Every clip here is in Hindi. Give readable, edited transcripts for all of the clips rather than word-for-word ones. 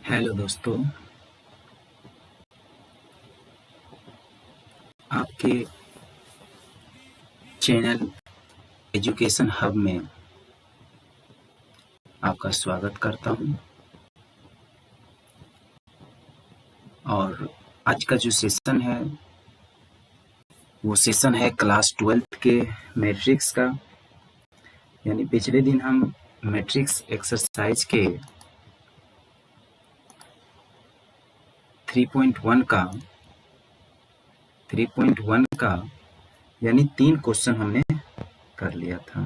हेलो दोस्तों, आपके चैनल एजुकेशन हब में आपका स्वागत करता हूं। और आज का जो सेशन है वो सेशन है क्लास 12th के मैट्रिक्स का। यानी पिछले दिन हम मैट्रिक्स एक्सरसाइज के 3.1 का यानी 3 क्वेश्चन हमने कर लिया था।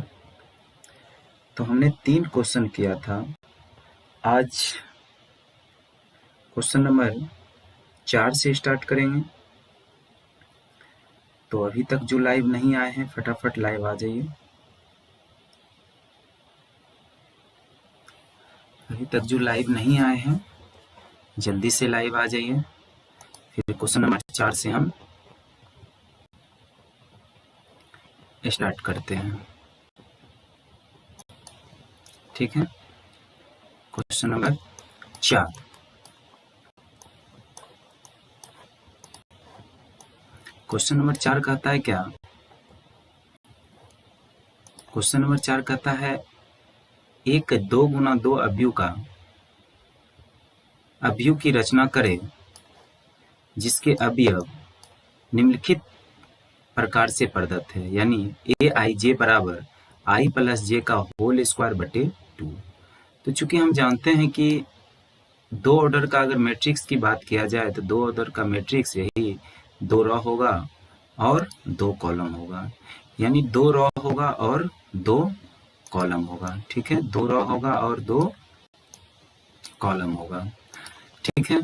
तो हमने 3 क्वेश्चन किया था। आज क्वेश्चन नंबर 4 से स्टार्ट करेंगे। तो अभी तक जो लाइव नहीं आए हैं फटाफट लाइव आ जाइए। अभी तक जो लाइव नहीं आए हैं जल्दी से लाइव आ जाइए। फिर क्वेश्चन नंबर 4 से हम स्टार्ट करते हैं। ठीक है, क्वेश्चन नंबर 4। क्वेश्चन नंबर 4 कहता है क्या? क्वेश्चन नंबर 4 कहता है एक 2 गुना 2 अवयव की रचना करें जिसके अवयव निम्नलिखित प्रकार से प्रदत्त है। यानी ए आई जे बराबर आई प्लस जे का होल स्क्वायर बटे 2। तो चूंकि हम जानते हैं कि 2 ऑर्डर का अगर मैट्रिक्स की बात किया जाए तो 2 ऑर्डर का मैट्रिक्स यही 2 रो होगा और 2 कॉलम होगा। यानी 2 रो होगा और 2 कॉलम होगा। ठीक है, 2 रो होगा और 2 कॉलम होगा। ठीक है,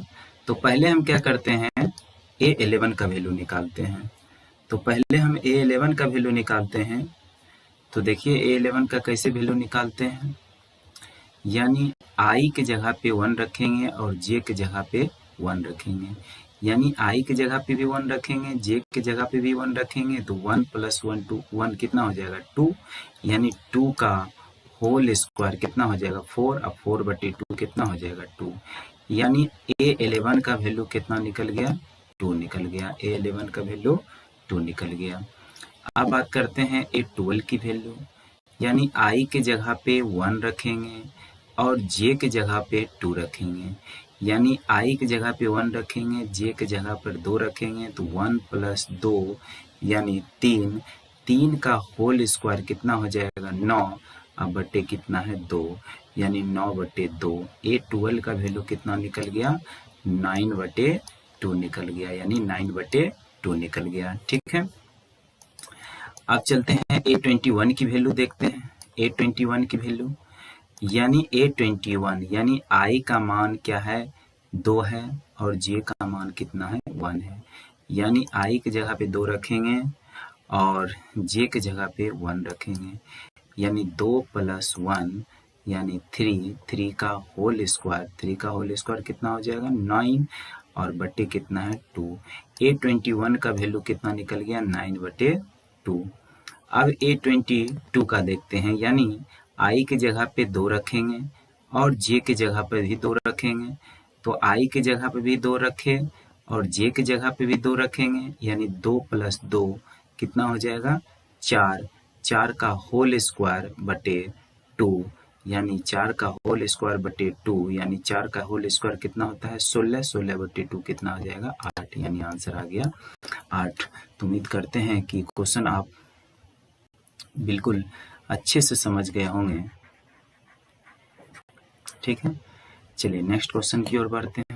तो पहले हम क्या करते हैं, A11 का वैल्यू निकालते हैं। तो पहले हम A11 का वैल्यू निकालते हैं। तो देखिए A11 का कैसे वैल्यू निकालते हैं। यानी I के जगह पे 1 रखेंगे और J के जगह पे 1 रखेंगे। यानी I के जगह पे भी 1 रखेंगे, J के जगह पे भी 1 रखेंगे। तो 1 + 1 2 1 कितना हो जाएगा 2। यानी 2 का होल स्क्वायर कितना हो जाएगा 4। अब 4/2 कितना हो जाएगा 2। यानी A11 का वैल्यू कितना निकल गया 2 निकल गया। A11 का वैल्यू 2 निकल गया। अब बात करते हैं A12 की वैल्यू। यानी I के जगह पे 1 रखेंगे और J के जगह पे 2 रखेंगे। यानी I के जगह पे 1 रखेंगे, J के जगह पर 2 रखेंगे। तो 1 + 2 यानी 3। 3 का होल स्क्वायर कितना हो जाएगा 9। अब बटे कितना है 2, यानी 9/2। A12 का वैल्यू कितना निकल गया 9/2 निकल गया। यानी 9/2 निकल गया। ठीक है, अब चलते हैं A21 की वैल्यू देखते हैं। A21 की वैल्यू यानी A21 यानी I का मान क्या है 2 है और J का मान कितना है 1 है। यानी I के जगह पे 2 रखेंगे और J के जगह पे 1 रखेंगे। यानी 2 + 1 यानी 3। 3 का होल स्क्वायर कितना हो जाएगा 9 और बटे कितना है 2। A21 का वैल्यू कितना निकल गया 9/2। अब A22 का देखते हैं। यानी I के जगह पे 2 रखेंगे और J के जगह पे भी 2 रखेंगे। तो I के जगह पे भी 2 रखे और J के जगह पे भी 2 रखेंगे। यानी 2 + 2 कितना हो जाएगा 4। 4 का होल स्क्वायर बटे 2 यानी 4 का होल स्क्वायर बटे 2 यानी 4 का होल स्क्वायर कितना होता है 16। 16/2 कितना हो जाएगा 8। यानी आंसर आ गया 8। तो उम्मीद करते हैं कि क्वेश्चन आप बिल्कुल अच्छे से समझ गए होंगे। ठीक है, चलिए नेक्स्ट क्वेश्चन की ओर बढ़ते हैं।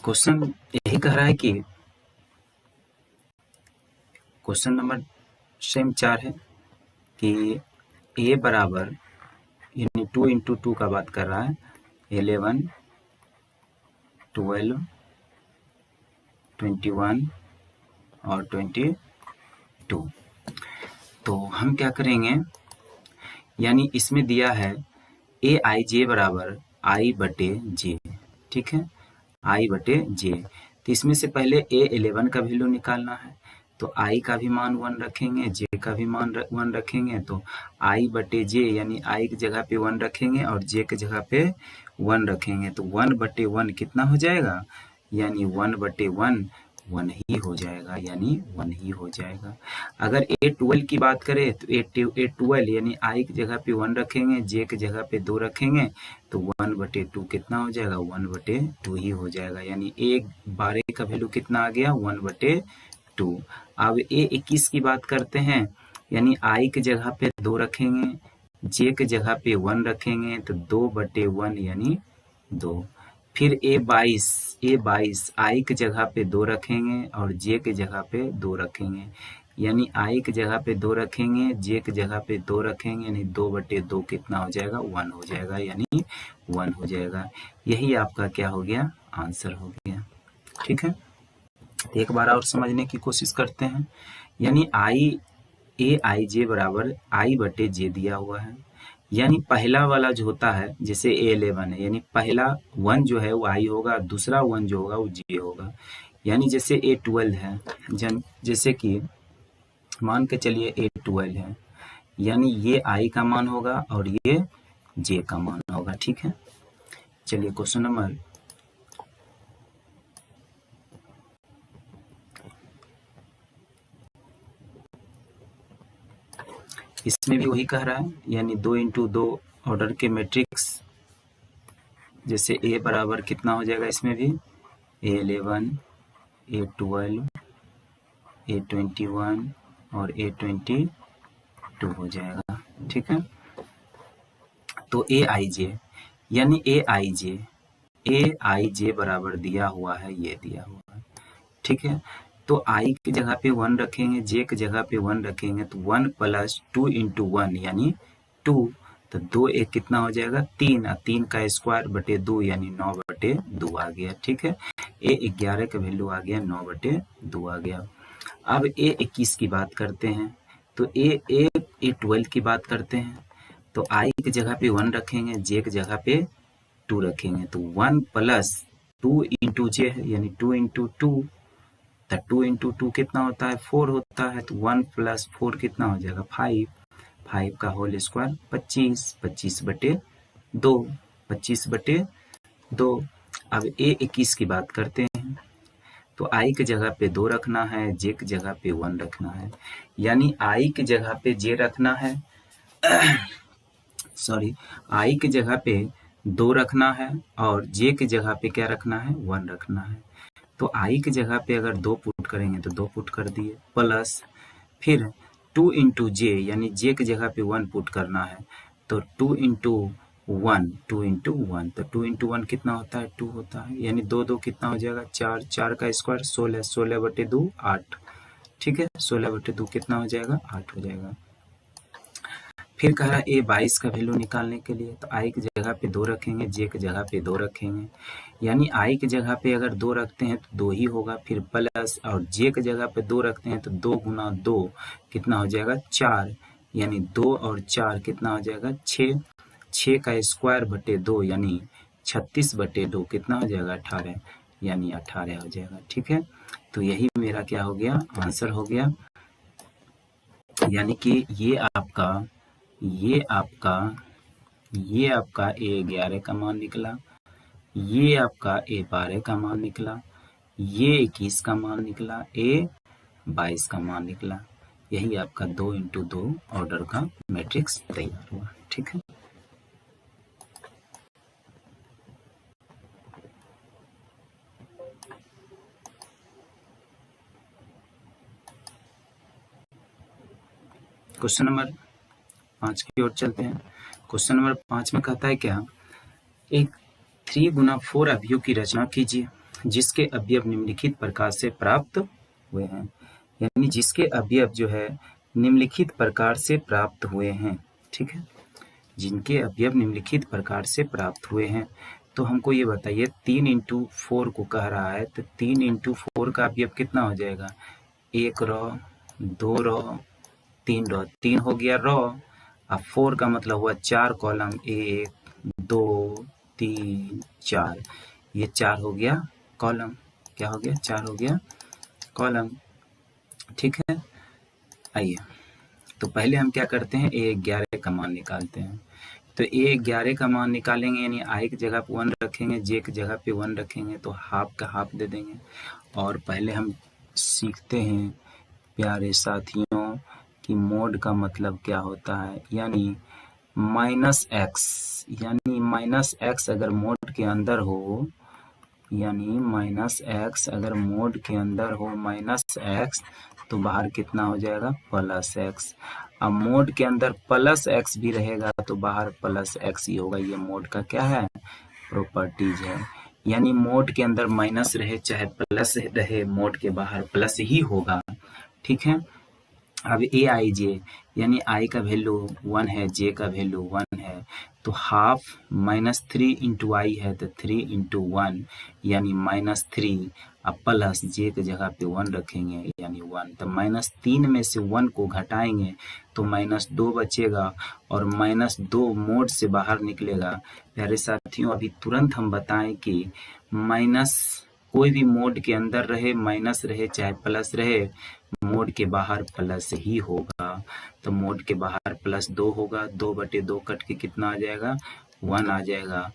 क्वेश्चन यही कह रहा है कि क्वेश्चन नंबर सेम 4 है कि A बराबर यानी 2 × 2 का बात कर रहा है 11 12 21 और 22। तो हम क्या करेंगे, यानी इसमें दिया है AIJ बराबर I/J। ठीक है, i/j। तो इसमें से पहले a11 का वैल्यू निकालना है, तो i का भी मान 1 रखेंगे, j का भी मान 1 रखेंगे, तो i/j यानी i की जगह पे 1 रखेंगे और j की जगह पे 1 रखेंगे, तो 1/1 कितना हो जाएगा, यानी 1/1 1 ही हो जाएगा, यानी 1 ही हो जाएगा। अगर a12 की बात करें तो a12 यानी i की जगह पे 1 रखेंगे, j की जगह पे 2 रखेंगे, तो 1/2 कितना हो जाएगा, 1/2 ही हो जाएगा, यानी a12 का वैल्यू कितना आ गया, 1/2। अब a21 की बात करते हैं, यानी i की जगह पे 2 रखेंगे, j की जगह पे 1 रखेंगे, तो 2/1 यानी 2। फिर a22 i की जगह पे 2 रखेंगे और j की जगह पे 2 रखेंगे, यानी i की जगह पे 2 रखेंगे, j की जगह पे 2 रखेंगे, यानी 2/2 कितना हो जाएगा, 1 हो जाएगा, यानी 1 हो जाएगा। यही आपका क्या हो गया, आंसर हो गया। ठीक है, तो एक बार और समझने की कोशिश करते हैं, यानी aij बराबर i/j दिया हुआ है, यानी पहला वाला जो होता है जैसे a11 है, यानी पहला 1 जो है वो i होगा, दूसरा 1 जो होगा वो j होगा। यानी जैसे a12 है, जैसे कि मान के चलिए a12 है, यानी ये i का मान होगा और ये j का मान होगा। ठीक है, चलिए क्वेश्चन नंबर इसमें भी वही कह रहा है, यानी 2x2 ऑर्डर के मैट्रिक्स, जैसे a बराबर कितना हो जाएगा, इसमें भी a11 a12 a21 और a22 हो जाएगा। ठीक है, तो aij यानी aij बराबर दिया हुआ है, ये दिया हुआ है। ठीक है, तो i की जगह पे 1 रखेंगे, j की जगह पे 1 रखेंगे, तो 1 + 2 × 1 यानी 2, तो 2 एक कितना हो जाएगा, 3, और 3 का स्क्वायर बटे 2 यानी 9/2 आ गया। ठीक है, a11 का वैल्यू आ गया 9/2 आ गया। अब a21 की बात करते हैं, तो a12 की बात करते हैं, तो i की जगह पे 1 रखेंगे, j की जगह पे 2 रखेंगे, तो 1 + 2 × j है, यानी 2 × 2, तो 2 × 2 कितना होता है, 4 होता है, तो 1 + 4 कितना हो जाएगा, 5, 5 का होल स्क्वायर 25, 25/2, 25/2। अब a21 की बात करते हैं, तो i की जगह पे 2 रखना है, j की जगह पे 1 रखना है, यानी i की जगह पे j रखना है सॉरी, i की जगह पे 2 रखना है और j की जगह पे क्या रखना है, 1 रखना है। तो i की जगह पे अगर 2 पुट करेंगे तो 2 पुट कर दिए, प्लस फिर 2 × j यानी j की जगह पे 1 पुट करना है, तो 2 × 1 2 × 1, तो 2 × 1 कितना होता है, 2 होता है, यानी 2 2 कितना हो जाएगा, 4, 4 का स्क्वायर 16, 16/2 8। ठीक है, 16/2 कितना हो जाएगा, 8 हो जाएगा। फिर कह रहा है a22 का वैल्यू निकालने के लिए, तो i की जगह पे 2 रखेंगे, j की जगह पे 2 रखेंगे, यानी i की जगह पे अगर 2 रखते हैं तो 2 ही होगा, फिर प्लस और j की जगह पे 2 रखते हैं तो 2 × 2 कितना हो जाएगा, 4, यानी 2 और 4 कितना हो जाएगा, 6, 6 का स्क्वायर बटे 2 यानी 36/2 कितना हो जाएगा, 18, यानी 18 हो जाएगा। ठीक है, तो यही मेरा क्या हो गया, आंसर हो गया, यानी कि ये आपका a11 का मान निकला, ये आपका a12 का मान निकला, ये 21 का मान निकला, a22 का मान निकला। यही आपका 2 × 2 ऑर्डर का मैट्रिक्स तैयार हुआ। ठीक है, क्वेश्चन नंबर 5 की ओर चलते हैं। क्वेश्चन नंबर 5 में कहता है क्या, एक 3 × 4 अवयव की रचना कीजिए जिसके अवयव निम्नलिखित प्रकार से प्राप्त हुए हैं, यानी जिसके अवयव जो है निम्नलिखित प्रकार से प्राप्त हुए हैं। ठीक है, जिनके अवयव निम्नलिखित प्रकार से प्राप्त हुए हैं, तो हमको ये बताइए 3 × 4 को कह रहा है, तो 3 × 4 का अवयव कितना हो जाएगा, 1 रॉ 2 रॉ 3 रॉ, 3 हो गया रॉ, अब 4 का मतलब हुआ 4 कॉलम, 1 2 3 4, ये 4 हो गया कॉलम, क्या हो गया 4 हो गया कॉलम, ठीक है। आइए तो पहले हम क्या करते हैं, A11 का मान निकालते हैं। तो A11 का मान निकालेंगे यानी I की जगह पे 1 रखेंगे, J की जगह पे 1 रखेंगे तो हाफ का हाफ दे देंगे। और पहले हम सीखते हैं प्यारे साथियों कि मोड का मतलब क्या होता है, यानी -x, यानी -x अगर मोड के अंदर हो, यानी -x अगर मोड के अंदर हो -x तो बाहर कितना हो जाएगा +x। अब मोड के अंदर +x भी रहेगा तो बाहर +x ही होगा। ये मोड का क्या है, प्रॉपर्टीज है। यानी मोड के अंदर माइनस रहे चाहे प्लस रहे, मोड के बाहर प्लस ही होगा, ठीक है। अब Aij यानी I का वैल्यू 1 है, J का वैल्यू 1 है, तो हाफ -3 इंटू I है तो 3 इंटू 1 यानी -3, अब प्लस J की जगह पे 1 रखेंगे यानी 1, तो -3 में से 1 को घटाएंगे तो -2 बचेगा और -2 मोड से बाहर निकलेगा। प्यारे साथियों अभी तुरंत हम बताएं कि माइनस कोई भी मोड के अंदर रहे, माइनस रहे चाहे प्लस रहे, मोड के बाहर प्लस ही होगा। तो मोड के बाहर +2 होगा, 2/2 कट के कितना आ जाएगा 1 आ जाएगा,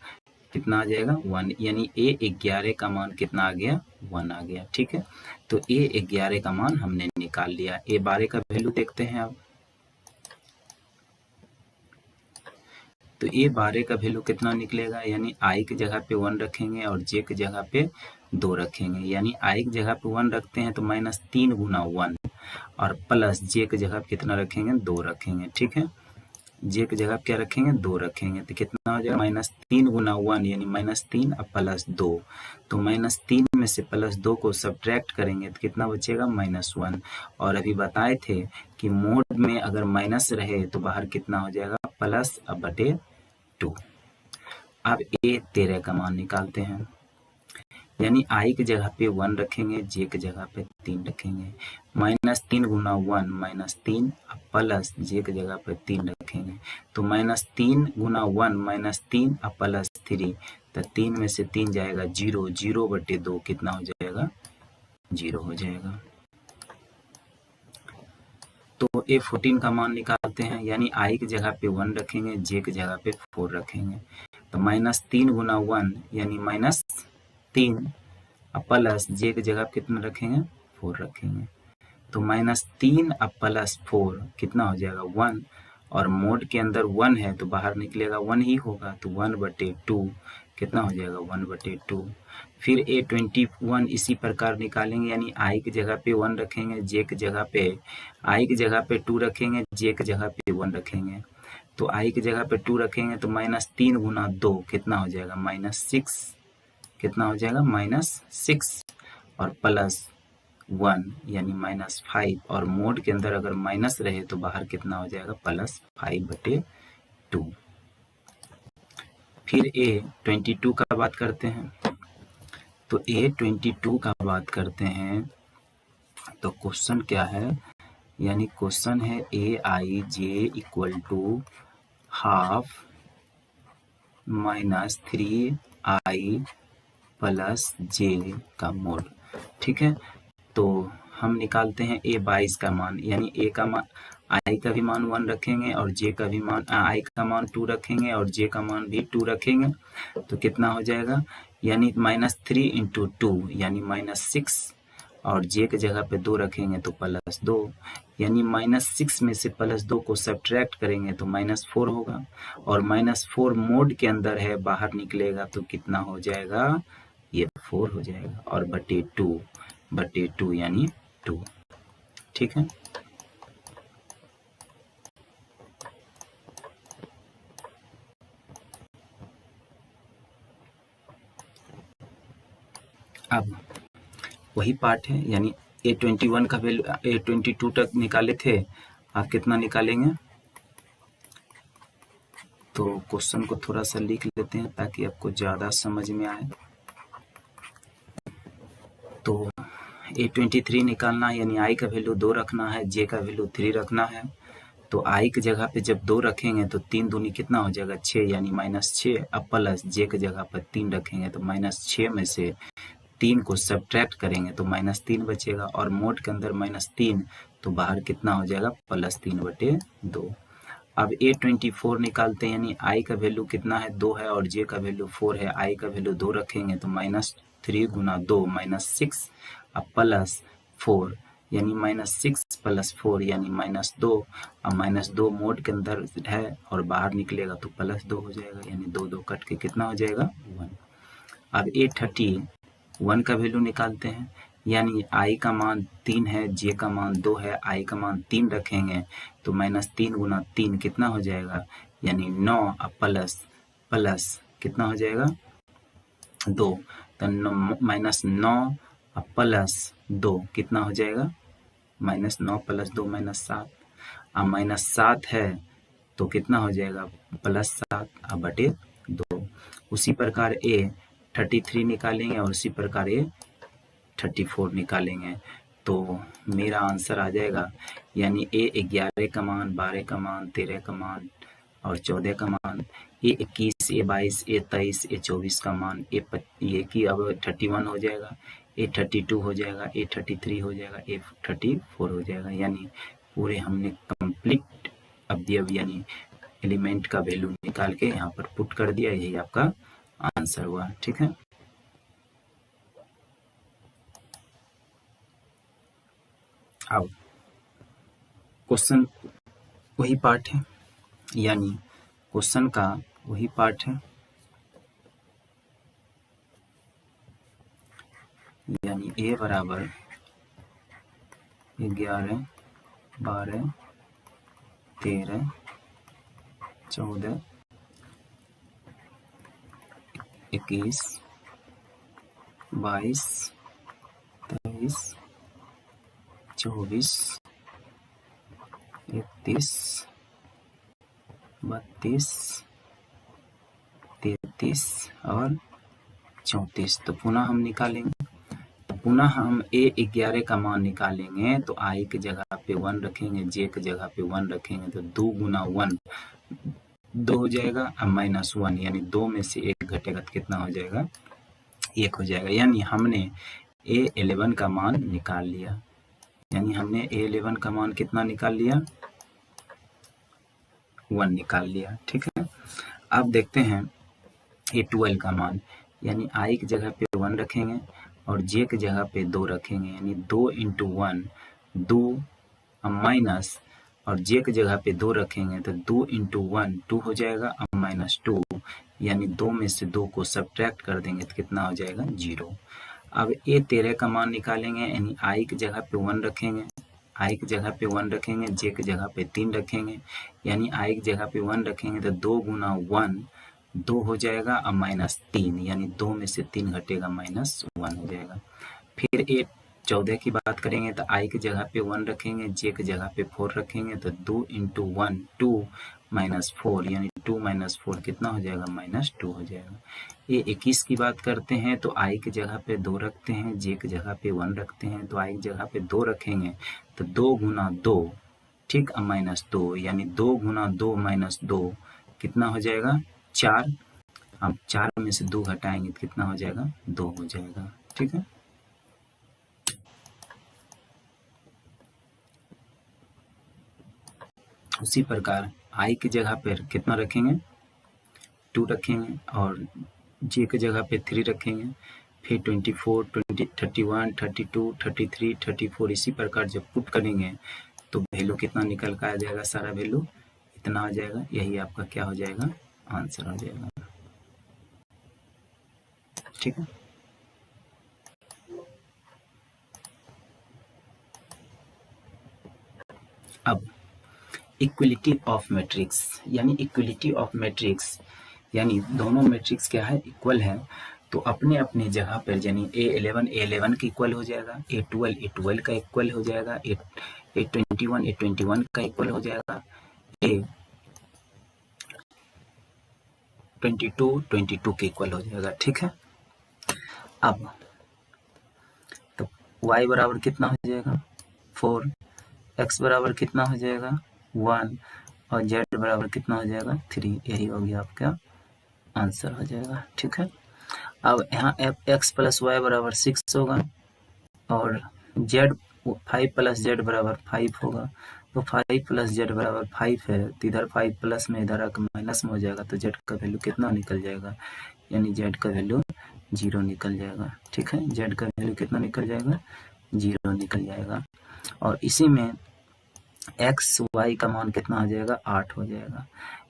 कितना आ जाएगा 1, यानी A11 का मान कितना आ गया 1 आ गया, ठीक है। तो A11 का मान हमने निकाल लिया। A12 का वैल्यू देखते हैं अब। तो A12 का वैल्यू कितना निकलेगा, यानी I की जगह पे 1 रखेंगे और J की जगह पे 2 रखेंगे, यानी I की जगह पे 1 रखते हैं तो -3 गुना 1 और प्लस J की जगह पे कितना रखेंगे 2 रखेंगे, ठीक है। J की जगह पे क्या रखेंगे 2 रखेंगे तो कितना हो जाएगा -3 गुना 1 यानी -3 और +2, तो -3 में से +2 को सब्ट्रैक्ट करेंगे तो कितना बचेगा -1। और अभी बताए थे कि मोड में अगर माइनस रहे तो बाहर कितना हो जाएगा +2। अब A13 का मान निकालते हैं, यानी I की जगह पे 1 रखेंगे, J की जगह पे 3 रखेंगे, -3 गुना 1 -3 प्लस J की जगह पे 3 रखेंगे तो -3 गुना 1 -3 +3, तो 3 में से 3 जाएगा 0, 0/2 कितना हो जाएगा 0 हो जाएगा। तो A14 का मान निकालते हैं, यानी I की जगह पे 1 रखेंगे, J की जगह पे 4 रखेंगे, तो -3 गुना 1 यानी -3 प्लस J की जगह पे कितना रखेंगे 4 रखेंगे, तो -3 +4 कितना हो जाएगा 1, और मोड के अंदर 1 है तो बाहर निकलेगा 1 ही होगा, तो 1/2 कितना हो जाएगा 1/2। फिर A21 इसी प्रकार निकालेंगे, यानी I की जगह पे 1 रखेंगे, J की जगह पे I की जगह पे 2 रखेंगे, J की जगह पे 1 रखेंगे, तो I की जगह पे 2 रखेंगे तो -3 गुना 2 कितना हो जाएगा -6, कितना हो जाएगा -6 और प्लस 1 यानी -5, और मोड के अंदर अगर माइनस रहे तो बाहर कितना हो जाएगा +5/2। फिर A22 का बात करते हैं, तो A22 का बात करते हैं तो क्वेश्चन क्या है, यानी क्वेश्चन है Aij = ½ -3i + j का मोड, ठीक है। तो हम निकालते हैं A22 का मान, यानी A का मान I का भी मान 1 रखेंगे और J का भी मान I का मान 2 रखेंगे और J का मान भी 2 रखेंगे, तो कितना हो जाएगा, यानी -3 × 2 यानी -6 और J की जगह पे 2 रखेंगे तो +2, यानी -6 में से +2 को सब्ट्रैक्ट करेंगे तो -4 होगा, और -4 मोड के अंदर है बाहर निकलेगा तो कितना हो जाएगा, ये 4 हो जाएगा, और /2 यानी 2, ठीक है। अब वही पार्ट है, यानी A21 का वैल्यू A22 तक निकाले थे, आप कितना निकालेंगे, तो क्वेश्चन को थोड़ा सा लिख लेते हैं ताकि आपको ज़्यादा समझ में आए। तो A23 निकालना है, यानी I का वैल्यू 2 रखना है, J का वैल्यू 3 रखना है, तो आई की जगह पे जब 2 रखेंगे तो 3 दूनी कितना हो जाएगा 6 यानी -6। अब प्लस जे की जगह पर 3 रखेंगे तो -6 में से 3 को सब्ट्रैक्ट करेंगे तो -3 बचेगा, और मोड के अंदर -3 तो बाहर कितना हो जाएगा +3/2। अब A24 निकालते हैं, यानी i का वैल्यू कितना है 2 है और j का वैल्यू 4 है। i का वैल्यू 2 रखेंगे तो -3 गुना 2 -6, अब +4 यानी -6 + 4 यानी -2। अब -2 मोड के अंदर है और बाहर निकलेगा तो +2 हो जाएगा, यानी 2 2 कट के कितना हो जाएगा 1। अब A31 का वैल्यू निकालते हैं, यानी i का मान 3 है, j का मान 2 है, i का मान 3 रखेंगे तो -3 गुना 3 कितना हो जाएगा यानी 9। अब प्लस कितना हो जाएगा 2, तो -9 अब +2 कितना हो जाएगा -9 + 2 -7। अब -7 है तो कितना हो जाएगा +7 अब बटे 2। उसी प्रकार A33 निकालेंगे और उसी प्रकार A34 निकालेंगे तो मेरा आंसर आ जाएगा, यानी A11 का मान, 12 का मान, 13 का मान और 14 का मान, A21, A22, A23, A24 का मान, ये की अब 31 हो जाएगा, A32 हो जाएगा, A33 हो जाएगा, A34 हो जाएगा। यानी पूरे हमने कंप्लीट अवयव यानी एलिमेंट का वैल्यू निकाल के यहाँ पर पुट कर दिया, यही आपका आंसर हुआ। ठीक है, अब क्वेश्चन वही पार्ट है, यानी क्वेश्चन का वही पार्ट है, यानी A बराबर 11, 12, 13, 14, 21, 22, 23, 24, 31, 32, 33 और 34। तो पुनः हम निकालेंगे, पुनः हम A11 का मान निकालेंगे तो i की जगह पे 1 रखेंगे, j की जगह पे 1 रखेंगे तो 2 गुना 1 2 हो जाएगा, अब -1 यानी 2 में से 1 घटेगा तो कितना हो जाएगा 1 हो जाएगा। यानी हमने A11 का मान निकाल लिया, यानी हमने A11 का मान कितना निकाल लिया 1 निकाल लिया। ठीक है, अब देखते हैं A12 का मान, यानी i की जगह पे 1 रखेंगे और j की जगह पे 2 रखेंगे, यानी 2 × 1 2 माइनस, और j की जगह पे 2 रखेंगे तो 2 × 1 2 हो जाएगा, अब -2 यानी 2 में से 2 को सब्ट्रैक्ट कर देंगे तो कितना हो जाएगा 0। अब A13 का मान निकालेंगे, यानी i की जगह पे 1 रखेंगे, i की जगह पे 1 रखेंगे, j की जगह पे 3 रखेंगे, यानी i की जगह पे 1 रखेंगे तो 2 गुना 1 2 हो जाएगा, अब -3 यानी 2 में से 3 घटेगा -1 हो जाएगा। फिर A14 की बात करेंगे तो i की जगह पे 1 रखेंगे, j की जगह पे 4 रखेंगे तो 2 × 1 2 -4 यानी 2 - 4 कितना हो जाएगा -2 हो जाएगा। A21 की बात करते हैं तो i की जगह पे 2 रखते हैं, j की जगह पे 1 रखते हैं, तो i की जगह पे 2 रखेंगे तो 2 गुना 2 ठीक, अब -2 यानी 2 गुना 2 -2 कितना हो जाएगा 4। अब 4 में से 2 घटाएंगे तो कितना हो जाएगा 2 हो जाएगा। ठीक है, उसी प्रकार i की जगह पर कितना रखेंगे 2 रखेंगे और j की जगह पे 3 रखेंगे, फिर 24 20 31 32 33 34 इसी प्रकार जब पुट करेंगे तो वैल्यू कितना निकल कर आ जाएगा, सारा वैल्यू इतना आ जाएगा, यही आपका क्या हो जाएगा आंसर हो जाएगा। ठीक है, अब इक्वलिटी ऑफ मैट्रिक्स, यानी इक्वलिटी ऑफ मैट्रिक्स यानी दोनों मैट्रिक्स क्या है इक्वल है तो अपने अपने जगह पर, यानी A11 का इक्वल हो जाएगा, A12 का इक्वल हो जाएगा, A21 का इक्वल हो जाएगा, A22 के इक्वल हो जाएगा। ठीक है, अब तो y बराबर कितना हो जाएगा 4, x बराबर कितना हो जाएगा 1 और z बराबर कितना हो जाएगा 3। यही हो गया आपका आंसर हो जाएगा। ठीक है, अब यहाँ x प्लस वाई बराबर 6 होगा और z 5 प्लस z बराबर 5 होगा। तो 5 प्लस z बराबर 5 है, तो इधर 5 प्लस में इधर आकर माइनस में हो जाएगा, तो z का वैल्यू कितना निकल जाएगा, यानी z का वैल्यू 0 निकल जाएगा। ठीक है, z का वैल्यू कितना निकल जाएगा, 0 निकल जाएगा। और इसी में x y का मान कितना आ जाएगा, 8 हो जाएगा।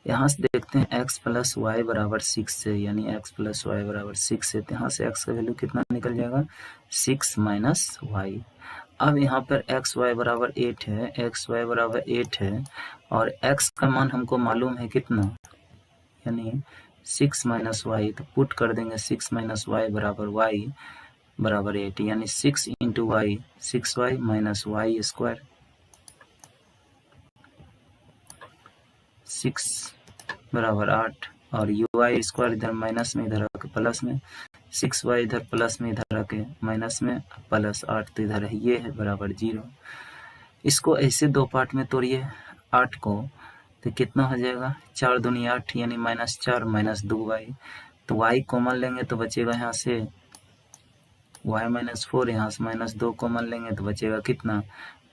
यहाँ से देखते हैं x प्लस वाई बराबर 6 है, यानी x प्लस वाई बराबर 6 है, तो यहाँ से x का वैल्यू कितना निकल जाएगा, 6 माइनस वाई। अब यहाँ पर x y बराबर 8 है, x y बराबर 8 है और x का मान हमको मालूम है कितना, यानी 6 माइनस वाई, तो पुट कर देंगे 6 माइनस वाई बराबर y बराबर 8, यानी 6 into y 6y minus y square, 6 बराबर 8 और y स्क्वायर इधर माइनस में इधर आके प्लस में, 6y इधर प्लस में इधर आके माइनस में प्लस 8, तो इधर है ये है बराबर 0। इसको ऐसे दो पार्ट में तोड़िए 8 को, तो कितना हो जाएगा, 4 दूनी 8 यानी -4 माइनस 2y, तो y कॉमन लेंगे तो बचेगा यहाँ से y माइनस 4, यहाँ से -2 कॉमन लेंगे तो बचेगा कितना,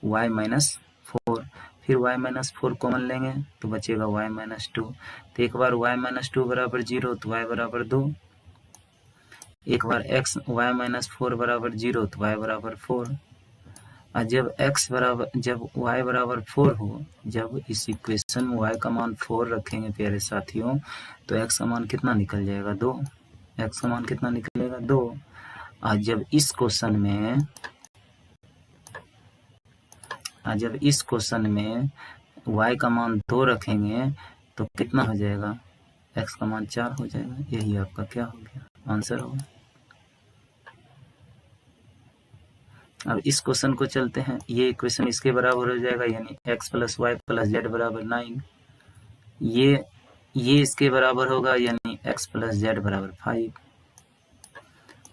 y माइनस 4, फिर y माइनस 4 कॉमन लेंगे तो बचेगा y माइनस 2, तो एक बार y माइनस 2 बराबर 0 तो y बराबर 2, एक बार x y माइनस 4 बराबर 0 तो y बराबर 4, और जब y बराबर 4 हो, जब इस इक्वेशन में y का मान 4 रखेंगे प्यारे साथियों, तो x का मान कितना निकल जाएगा, 2, x का मान कितना निकलेगा 2। और जब इस क्वेश्चन में y का मान 2 रखेंगे तो कितना हो जाएगा, x का मान 4 हो जाएगा। यही आपका क्या हो गया, आंसर होगा। अब इस क्वेश्चन को चलते हैं, ये इक्वेशन इसके बराबर हो जाएगा, यानी x plus y plus z बराबर 9, ये इसके बराबर होगा, यानी x प्लस जेड बराबर 5,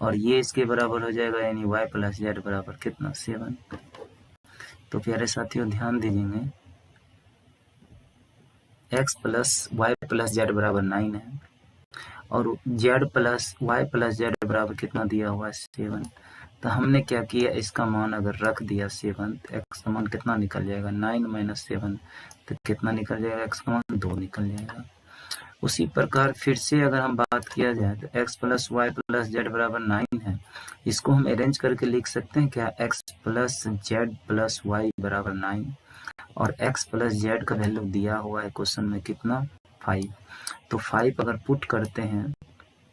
और ये इसके बराबर हो जाएगा, यानी y प्लस जेड बराबर कितना, 7। तो प्यारे साथियों ध्यान दीजिएगा, x plus y plus z बराबर 9 है और z plus y plus z बराबर कितना दिया हुआ है, 7। तो हमने क्या किया, इसका मान अगर रख दिया 7, तो x का मान कितना निकल जाएगा, 9 माइनस 7, तो कितना निकल जाएगा, x का मान 2 निकल जाएगा। उसी प्रकार फिर से अगर हम बात किया जाए तो x plus y plus z बराबर 9 है, इसको हम अरेंज करके लिख सकते हैं क्या, x plus z plus y बराबर 9, और x प्लस जेड का वैल्यू दिया हुआ है क्वेश्चन में कितना, 5, तो 5 अगर पुट करते हैं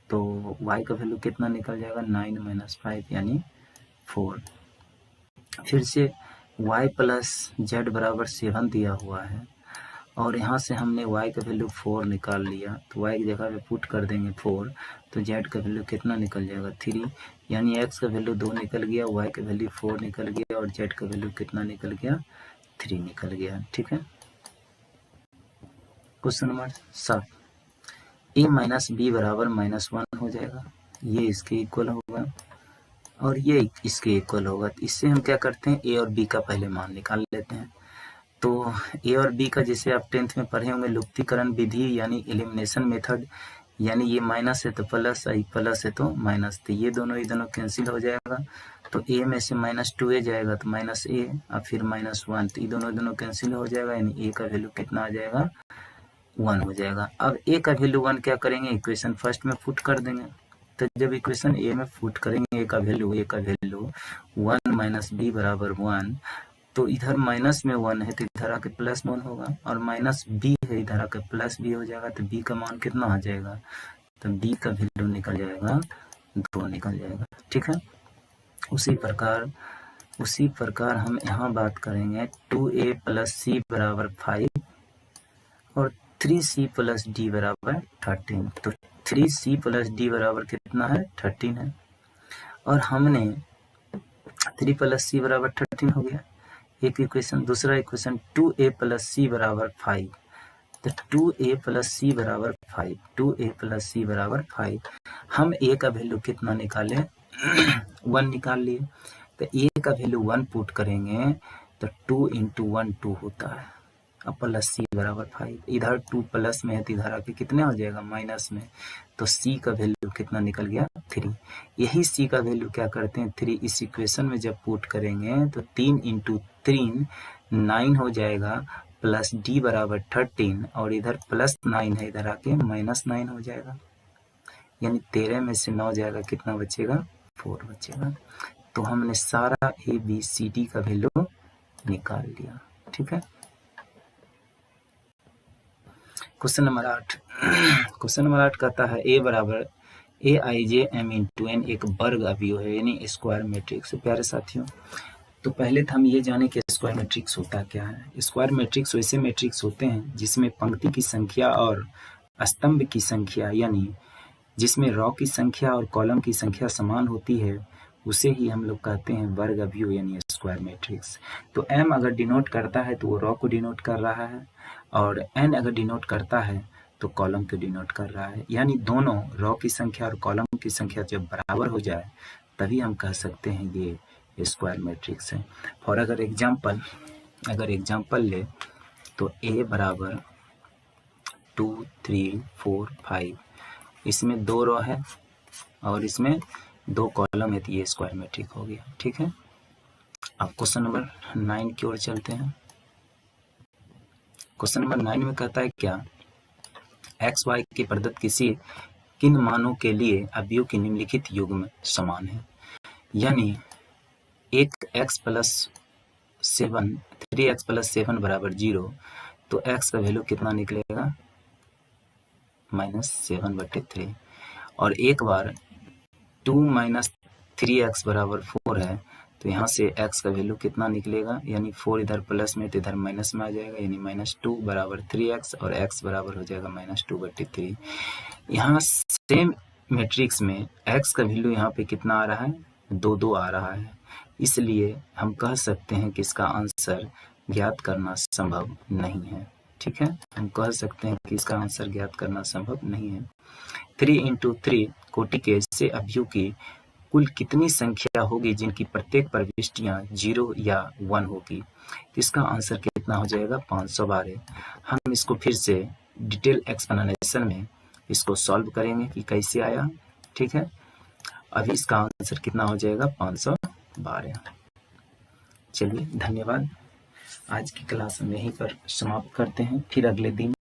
तो y का वैल्यू कितना निकल जाएगा, 9 माइनस 5 यानी 4। फिर से y प्लस जेड बराबर 7 दिया हुआ है और यहाँ से हमने y का वैल्यू 4 निकाल लिया, तो y की जगह पे पुट कर देंगे 4, तो z का वैल्यू कितना निकल जाएगा, 3, यानी x का वैल्यू 2 निकल गया, y का वैल्यू 4 निकल गया और z का वैल्यू कितना निकल गया, 3 निकल गया। ठीक है, question number 7, a minus b बराबर -1 हो जाएगा, ये इसके इक्वल होगा और ये इसके इक्वल होगा। तो इससे हम क्या करते हैं, a और b का पहले मान निकाल लेते हैं। तो a और b का जैसे आप 10th में पढ़े होंगे लुप्तीकरण विधि यानी एलिमिनेशन मेथड, यानी ये माइनस है तो प्लस, आई प्लस है तो माइनस, तो ये दोनों कैंसिल हो जाएगा, तो a में से -2a जाएगा तो -a और फिर -1, तो ये दोनों कैंसिल हो जाएगा, यानी a का वैल्यू कितना आ जाएगा, 1 हो जाएगा। अब a का वैल्यू 1 क्या करेंगे, इक्वेशन फर्स्ट में पुट कर देंगे, तो जब इक्वेशन a में पुट करेंगे a का वैल्यू 1 माइनस b बराबर 1, तो इधर माइनस में 1 है तो इधर आके प्लस 1 होगा, और माइनस b है इधर आके प्लस b हो जाएगा, तो b का मान कितना आ जाएगा, तो b का वैल्यू निकल जाएगा 2 निकल जाएगा। ठीक है, उसी प्रकार हम यहाँ बात करेंगे 2a प्लस c बराबर 5 और 3c प्लस d बराबर 13, तो 3c प्लस d बराबर कितना है, 13 है, और हमने 3 प्लस c बराबर 13 हो गया एक इक्वेशन। दूसरा इक्वेशन 2a प्लस c बराबर 5, तो 2a प्लस c बराबर 5, 2a प्लस c बराबर 5, हम a का वैल्यू कितना निकाले 1 निकाल लिए, तो a का वैल्यू 1 पुट करेंगे तो 2 इंटू 1 2 होता है, अब प्लस सी बराबर 5, इधर 2 प्लस में है तो इधर आके कितने हो जाएगा माइनस में, तो सी का वैल्यू कितना निकल गया 3। यही सी का वैल्यू क्या करते हैं 3 इस इक्वेशन में जब पुट करेंगे तो 3 × 3 9 हो जाएगा, प्लस डी बराबर 13 और इधर प्लस 9 है, इधर आके माइनस 9 हो जाएगा, यानी 13 में से 9 जाएगा, कितना बचेगा 4 बचेगा। तो हमने सारा ए बी सी डी का वैल्यू निकाल लिया। ठीक है, क्वेश्चन नंबर 8 क्वेश्चन नंबर 8 कहता है ए बराबर ए आई जे एम इंटू एन एक वर्ग अवयव है, यानी स्क्वायर मैट्रिक्स। प्यारे साथियों, तो पहले तो हम ये जाने कि स्क्वायर मैट्रिक्स होता क्या है। स्क्वायर मैट्रिक्स वैसे मैट्रिक्स होते हैं जिसमें पंक्ति की संख्या और स्तंभ की संख्या, यानी जिसमें रो की संख्या और कॉलम की संख्या समान होती है, उसे ही हम लोग कहते हैं वर्ग अवयव यानी स्क्वायर मैट्रिक्स। तो m अगर डिनोट करता है तो वो रो को डिनोट कर रहा है, और n अगर डिनोट करता है तो कॉलम को डिनोट कर रहा है, यानी दोनों रो की संख्या और कॉलम की संख्या जब बराबर हो जाए तभी हम कह सकते हैं ये स्क्वायर मैट्रिक्स है। और अगर एग्जाम्पल ले तो a बराबर 2 3 4 5, इसमें 2 रो है और इसमें 2 कॉलम है, तो ये स्क्वायर मैट्रिक हो गया। ठीक है, अब क्वेश्चन नंबर 9 की ओर चलते हैं। क्वेश्चन नंबर 9 में कहता है क्या, एक्स वाई के प्रदत्त किन मानों के लिए अवयव की निम्नलिखित युग्म समान है, यानी एक x प्लस 7 3x प्लस 7 बराबर 0, तो x का वैल्यू कितना निकलेगा -7/3, और एक बार 2 माइनस 3x बराबर 4 है, तो यहाँ से x का वैल्यू कितना निकलेगा, यानी 4 इधर प्लस में तो इधर माइनस में आ जाएगा, यानी -2 बराबर 3x और x बराबर हो जाएगा -2/3। यहाँ सेम मैट्रिक्स में x का वैल्यू यहाँ पे कितना आ रहा है 2 आ रहा है, इसलिए हम कह सकते हैं कि इसका आंसर ज्ञात करना संभव नहीं है। ठीक है, हम कह सकते हैं कि इसका आंसर ज्ञात करना संभव नहीं है। 3 × 3 कोटि के ऐसे अवयव की कुल कितनी संख्या होगी जिनकी प्रत्येक प्रविष्टियां 0 या 1 होगी, तो इसका आंसर कितना हो जाएगा 512। हम इसको फिर से डिटेल एक्सप्लेनेशन में इसको सॉल्व करेंगे कि कैसे आया। ठीक है, अभी इसका आंसर कितना हो जाएगा 512। चलिए धन्यवाद, आज की क्लास हम यहीं पर समाप्त करते हैं। फिर अगले दिन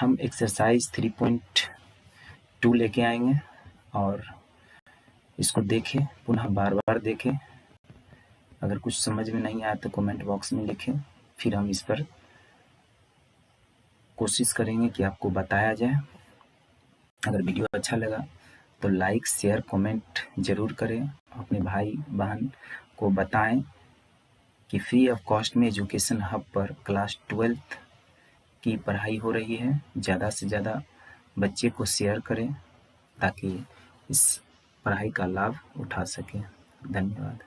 हम एक्सरसाइज 3.2 लेके आएंगे और इसको देखें, पुनः बार बार देखें। अगर कुछ समझ में नहीं आया तो कमेंट बॉक्स में लिखें, फिर हम इस पर कोशिश करेंगे कि आपको बताया जाए। अगर वीडियो अच्छा लगा तो लाइक शेयर कमेंट जरूर करें, अपने भाई बहन को बताएं कि फ्री ऑफ कॉस्ट में एजुकेशन हब पर क्लास 12th की पढ़ाई हो रही है। ज़्यादा से ज़्यादा बच्चे को शेयर करें ताकि इस पढ़ाई का लाभ उठा सकें। धन्यवाद।